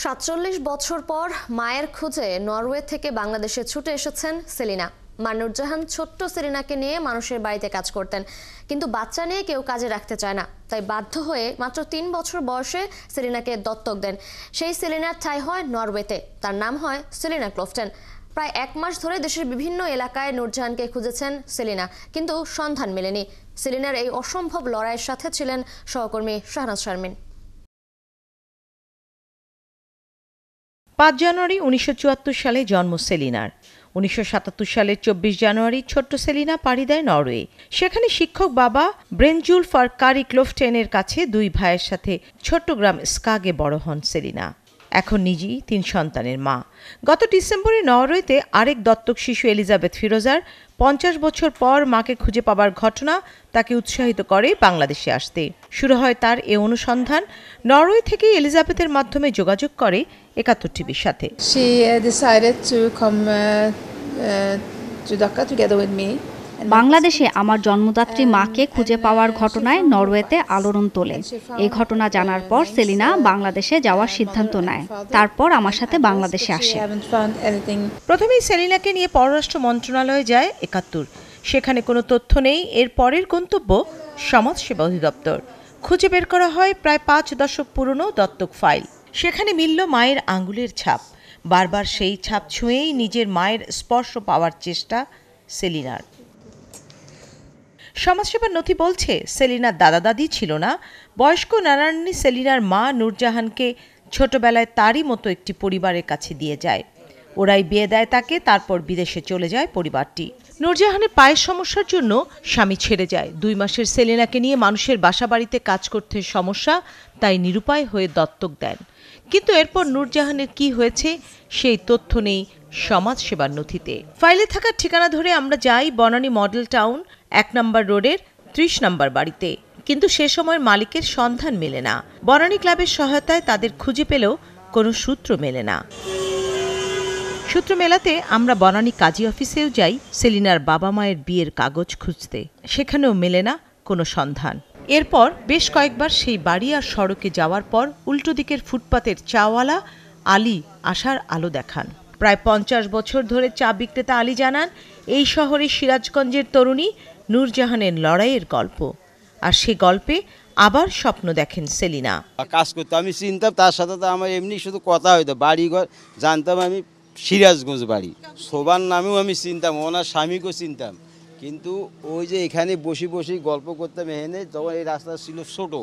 ৪৭ বছর পর মায়ের খোঁজে নরওয়ে থেকে বাংলাদেশে ছুটে এসেছেন সেলিনা। মা নূরজাহান ছোট্ট সেলিনাকে নিয়ে মানুষের বাড়িতে কাজ করতেন, কিন্তু বাচ্চা নিয়ে কেউ কাজে রাখতে চায় না। তাই বাধ্য হয়ে মাত্র ৩ বছর বয়সে সেলিনাকে দত্তক দেন। সেই সেলিনার ঠাঁই হয় নরওয়েতে। তার নাম হয় সেলিনা ক্লোফটেন। প্রায় ১ মাস ধরে দেশের বিভিন্ন এলাকায় নূরজাহানকে খুঁজেছেন সেলিনা, কিন্তু সন্ধান মেলেনি। সেলিনার এই অসম্ভব লড়াইয়ের সাথে ছিলেন সহকর্মী শাহনাজ শারমিন। ৫ জানুয়ারি ১৯৭৪ সালে জন্ম সেলিনার। ১৯৭৭ সালের ২৪ জানুয়ারি ছোট্ট সেলিনা পাড়ি দেয় নরওয়ে। সেখানে শিক্ষক বাবা ব্রেনজুলফার কারি ক্লোফটেনের কাছে ২ ভাইয়ের সাথে ছোট্ট গ্রাম স্কাগে বড় হন সেলিনা। এখন নিজেই ৩ সন্তানের মা। গত ডিসেম্বরে নরওয়েতে আরেক দত্তক শিশু এলিজাবেথ ফিরোজার ৫০ বছর পর মাকে খুঁজে পাবার ঘটনা তাকে উৎসাহিত করে বাংলাদেশে আসতে। শুরু হয় তার এ অনুসন্ধান। নরওয়ে থেকে এলিজাবেথের মাধ্যমে যোগাযোগ করে ৭১ টিভির সাথে। She decided to come to Dhaka together with me. বাংলাদেশে আমার জন্মদাত্রী মাকে খুঁজে পাওয়ার ঘটনায় নরওয়েতে আলোড়ন তোলে। এই ঘটনা জানার পর সেলিনা বাংলাদেশে যাওয়ার সিদ্ধান্ত নেয়। তারপর আমার সাথে বাংলাদেশে আসে। প্রথমেই সেলিনাকে নিয়ে পররাষ্ট্র মন্ত্রণালয়ে যায় ৭১। সেখানে কোনো তথ্য নেই। এর পরের গন্তব্য সমাজসেবা অধিদপ্তর। খুঁজে বের করা হয় প্রায় ৫ দশক পুরনো দত্তক ফাইল। সেখানে মিলল মায়ের আঙ্গুলের ছাপ। বারবার সেই ছাপ ছুঁয়েই নিজের মায়ের স্পর্শ পাওয়ার চেষ্টা সেলিনার। সমাজসেবার নথি বলছে সেলিনার দাদা দাদি ছিল না। বয়স্ক নানান্নি সেলিনার মা নূরজাহানকে ছোটবেলায় তারই মতো একটি পরিবারের কাছে দিয়ে যায়। ওরাই বিয়ে দেয় তাকে, তারপর বিদেশে চলে যায় পরিবারটি। নূরজাহানের পায়ের সমস্যার জন্য স্বামী ছেড়ে যায়। ২ মাসের সেলিনাকে নিয়ে মানুষের বাসাবাড়িতে কাজ করতে সমস্যা, তাই নিরুপায় হয়ে দত্তক দেন। কিন্তু এরপর নূরজাহানের কি হয়েছে সেই তথ্য নেই সমাজসেবার নথিতে। ফাইলে থাকা ঠিকানা ধরে আমরা যাই বনানী মডেল টাউন ১ নম্বর রোডের ৩০ নম্বর বাড়িতে, কিন্তু সে সময়ের মালিকের সন্ধান মেলে না। বনানী ক্লাবের সহায়তায় তাদের খুঁজে পেলেও কোনো সূত্র মেলে না। সূত্র মেলাতে আমরা বনানী কাজী অফিসেও যাই সেলিনার বাবা মায়ের বিয়ের কাগজ খুঁজতে। সেখানেও মেলে না কোনো সন্ধান। এরপর বেশ কয়েকবার সেই বাড়ি আর সড়কে যাওয়ার পর উল্টো দিকের ফুটপাতের চাওয়ালা আলী আশার আলো দেখান। প্রায় ৫০ বছর ধরে চা বিক্রেতা আলী জানান, এই শহরে সিরাজগঞ্জের তরুণী নূরজাহানের লড়াইয়ের গল্প। আর সে গল্পে আবার স্বপ্ন দেখেন সেলিনা। কাজ করতে আমি চিনতাম, তার সাথে তো আমার এমনি শুধু কথা হইতো। বাড়িঘর জানতাম আমি সিরাজগঞ্জ বাড়ি। শোভার নামেও আমি চিনতাম, ওনার স্বামীকেও চিনতাম। কিন্তু ওই যে এখানে বসে বসে গল্প করতাম এখানে, তখন এই রাস্তা ছিল ছোটো।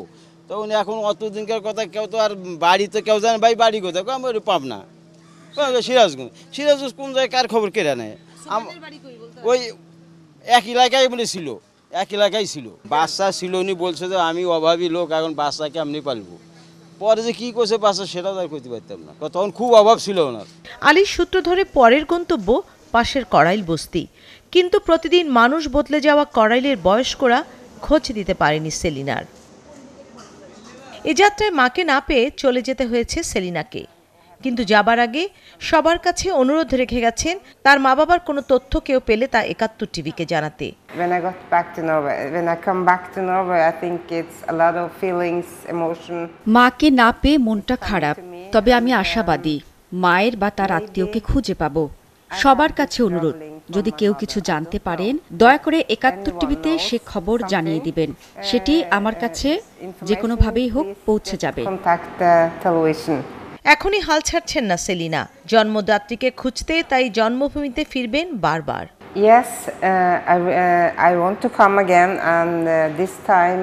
তখন এখন অত দিনকার কথা কেউ তো আর বাড়ি তো কেউ জানে, ভাই বাড়ি কোথায়, আমি পাবনা। সিরাজগঞ্জ সিরাজগঞ্জ কোন জায়গায় কার খবর কেড়ে নেয়। ওই এক এলাকায় বলে ছিল, এক এলাকায় ছিল। বাচ্চা ছিল, উনি বলছে যে আমি অভাবী লোক, এখন বাচ্চাকে আপনি পালবো। পরে যে কি করছে বাচ্চা সেটাও তার করতে পারতাম না, তখন খুব অভাব ছিল ওনার। আলীর সূত্র ধরে পরের গন্তব্য পাশের কড়াইল বস্তি। কিন্তু প্রতিদিন মানুষ বদলে যাওয়া কড়াইলের বয়স্করা খোঁজ দিতে পারেনি সেলিনার। এ যাত্রায় মাকে না পেয়ে চলে যেতে হয়েছে সেলিনাকে। কিন্তু যাবার আগে সবার কাছে অনুরোধ রেখে গেছেন তার মা বাবার কোনো তথ্য কেউ পেলে তা ৭১ টিভিকে জানাতে। মাকে না পেয়ে মনটা খারাপ, তবে আমি আশাবাদী মায়ের বা তার আত্মীয়কে খুঁজে পাবো। সবার কাছে অনুরোধ, যদি কেউ কিছু জানতে পারেন দয়া করে ৭১ টিভিতে সে খবর জানিয়ে দিবেন। সেটি আমার কাছে যে কোনোভাবেই হোক পৌঁছে যাবে। এখনই হাল ছাড়ছেন না সেলিনা। জন্মদাত্রীকে খুঁজতে তাই জন্মভূমিতে ফিরবেন বারবার। Yes, I want to come again, and this time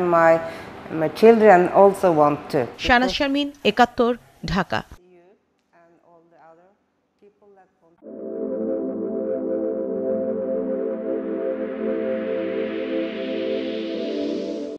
my children also want to. Shahnaz Sharmin, ৭১, Dhaka.